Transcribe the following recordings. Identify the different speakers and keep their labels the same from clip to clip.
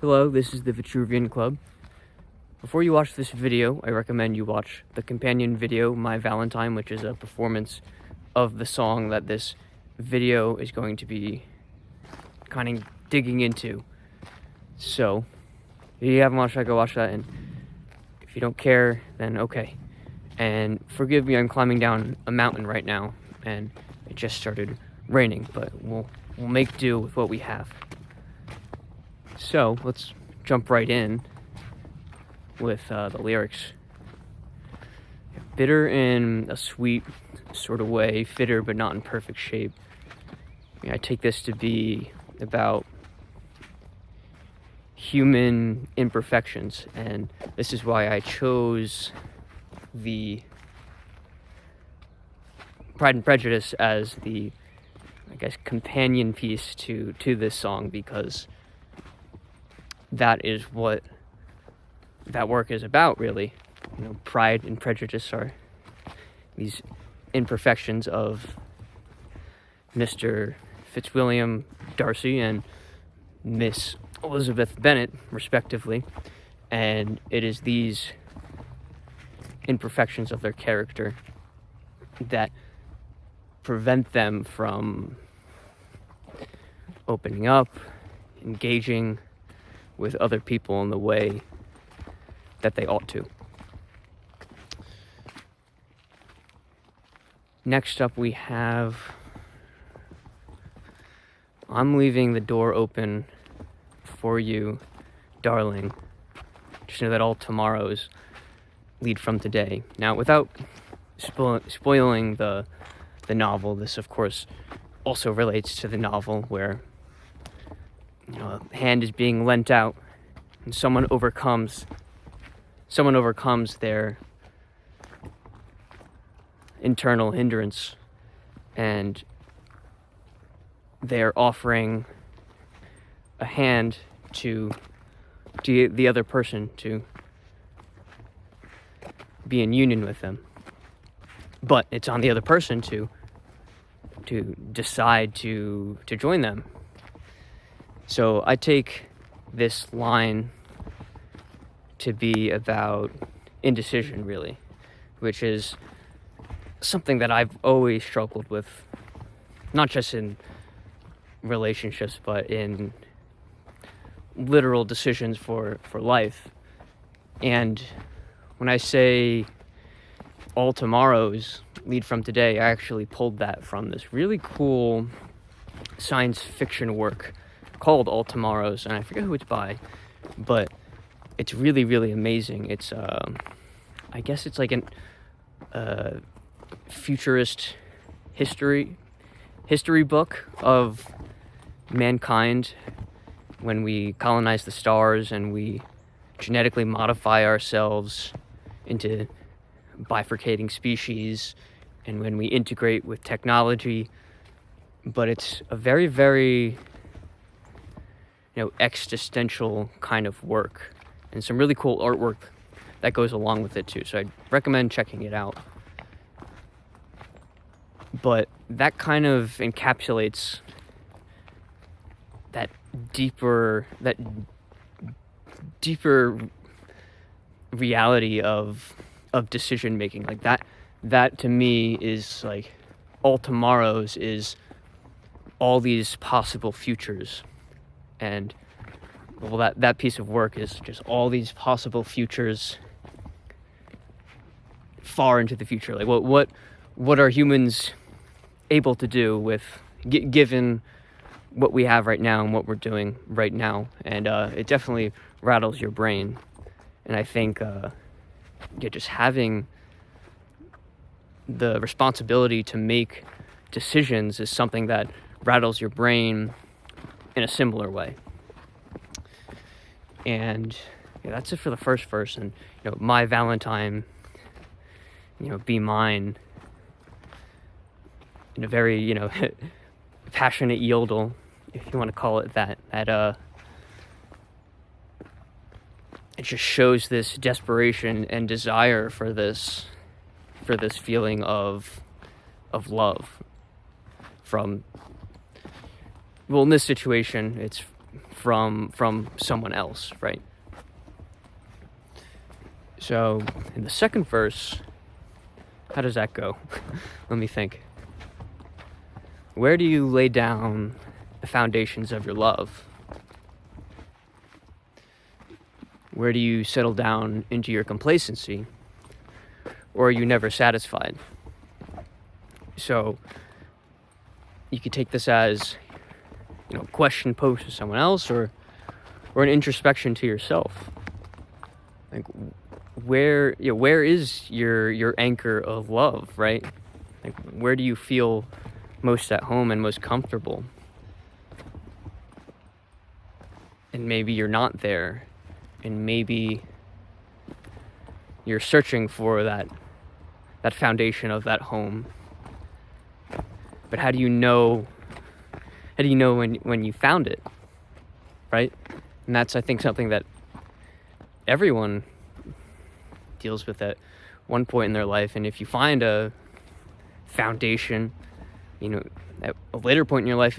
Speaker 1: Hello, this is the Vitruvian Club. Before you watch this video, I recommend you watch the companion video, My Valentine, which is a performance of the song that this video is going to be kind of digging into. So, if you haven't watched that, go watch that, and if you don't care, then okay. And forgive me, I'm climbing down a mountain right now, and it just started raining, but we'll make do with what we have. So, let's jump right in with the lyrics. Bitter in a sweet sort of way, fitter but not in perfect shape. I take this to be about human imperfections, and this is why I chose the Pride and Prejudice as the, I guess, companion piece to this song, because that is what that work is about, really. You know, Pride and Prejudice are these imperfections of Mr. Fitzwilliam Darcy and Miss Elizabeth Bennet, respectively, and it is these imperfections of their character that prevent them from opening up, engaging with other people in the way that they ought to. Next up we have, I'm leaving the door open for you, darling. Just know that all tomorrows lead from today. Now, without spoiling the novel, this of course also relates to the novel, where, you know, a hand is being lent out and someone overcomes their internal hindrance, and they're offering a hand to the other person to be in union with them. But it's on the other person to decide to join them. So I take this line to be about indecision, really, which is something that I've always struggled with, not just in relationships, but in literal decisions for life. And when I say all tomorrows lead from today, I actually pulled that from this really cool science fiction work called All Tomorrows, and I forget who it's by, but it's really, really amazing. It's I guess it's like an futurist history book of mankind when we colonize the stars and we genetically modify ourselves into bifurcating species, and when we integrate with technology. But it's a very, very, existential kind of work, and some really cool artwork that goes along with it too. So I'd recommend checking it out. But that kind of encapsulates that deeper reality of decision making. Like that to me is like all tomorrows is all these possible futures. And well, that piece of work is just all these possible futures far into the future. Like what are humans able to do with given what we have right now and what we're doing right now? And it definitely rattles your brain. And I think just having the responsibility to make decisions is something that rattles your brain in a similar way. And that's it for the first verse. And my Valentine, be mine, in a very passionate yodel, if you want to call it that. It just shows this desperation and desire for this feeling of love from, well, in this situation, it's from someone else, right? So in the second verse, how does that go? Let me think. Where do you lay down the foundations of your love? Where do you settle down into your complacency? Or are you never satisfied? So you could take this as, a question posed to someone else, or an introspection to yourself. Like, where is your anchor of love, right? Like, where do you feel most at home and most comfortable? And maybe you're not there, and maybe you're searching for that foundation of that home. But how do you know when you found it, right? And that's, I think, something that everyone deals with at one point in their life. And if you find a foundation, at a later point in your life,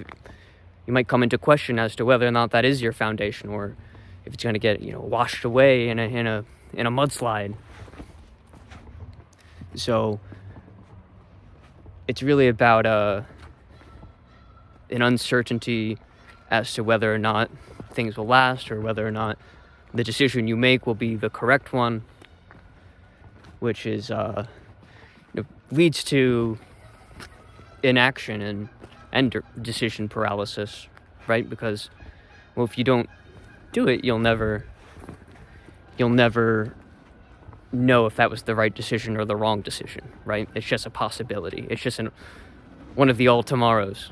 Speaker 1: you might come into question as to whether or not that is your foundation, or if it's going to get washed away in a mudslide. So it's really about an uncertainty as to whether or not things will last, or whether or not the decision you make will be the correct one, which is leads to inaction and decision paralysis, right? Because, well, if you don't do it, you'll never know if that was the right decision or the wrong decision, right? It's just a possibility. It's just one of the all tomorrows.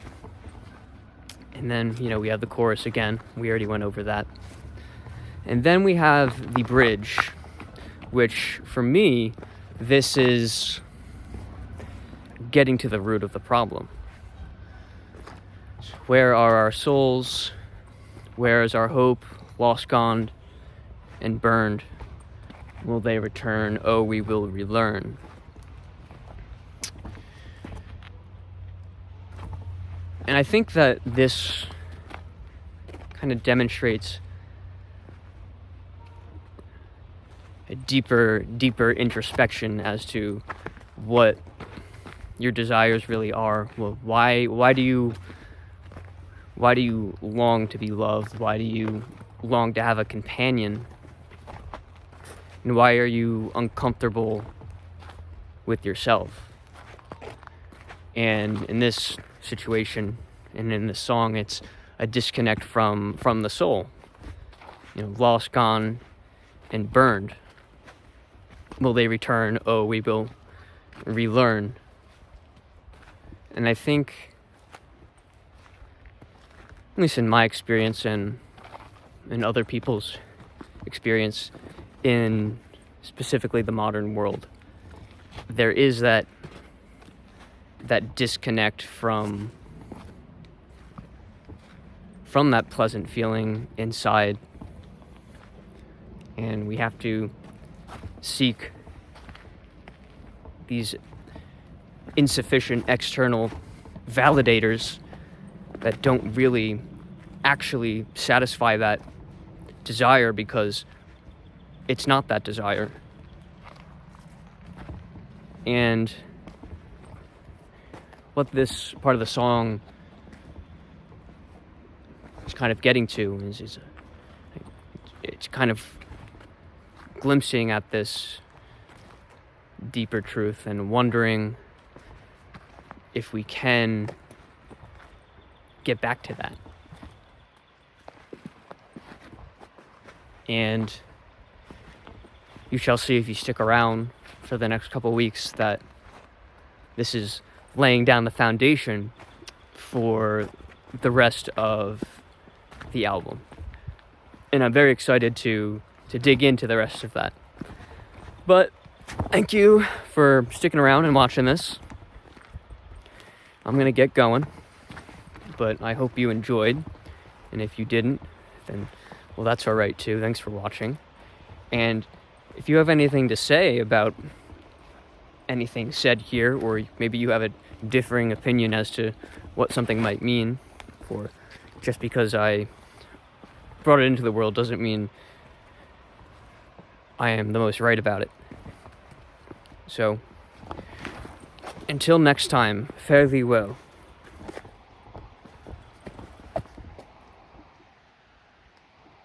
Speaker 1: And then, we have the chorus again. We already went over that. And then we have the bridge, which, for me, this is getting to the root of the problem. Where are our souls? Where is our hope? Lost, gone, and burned. Will they return? Oh, we will relearn. And I think that this kind of demonstrates a deeper introspection as to what your desires really are. Well, why do you long to be loved? Why do you long to have a companion? And why are you uncomfortable with yourself? And in this situation, and in this song, it's a disconnect from the soul. Lost, gone, and burned. Will they return? Oh, we will relearn. And I think, at least in my experience and in other people's experience, in specifically the modern world, there is that disconnect from that pleasant feeling inside, and we have to seek these insufficient external validators that don't really actually satisfy that desire, because it's not that desire. And what this part of the song is kind of getting to is it's kind of glimpsing at this deeper truth and wondering if we can get back to that. And you shall see, if you stick around for the next couple of weeks, that this is laying down the foundation for the rest of the album. And I'm very excited to dig into the rest of that. But thank you for sticking around and watching this. I'm going to get going, but I hope you enjoyed. And if you didn't, then, well, that's all right too. Thanks for watching. And if you have anything to say about anything said here, or maybe you have a differing opinion as to what something might mean, or just because I brought it into the world doesn't mean I am the most right about it. So, until next time, fare thee well.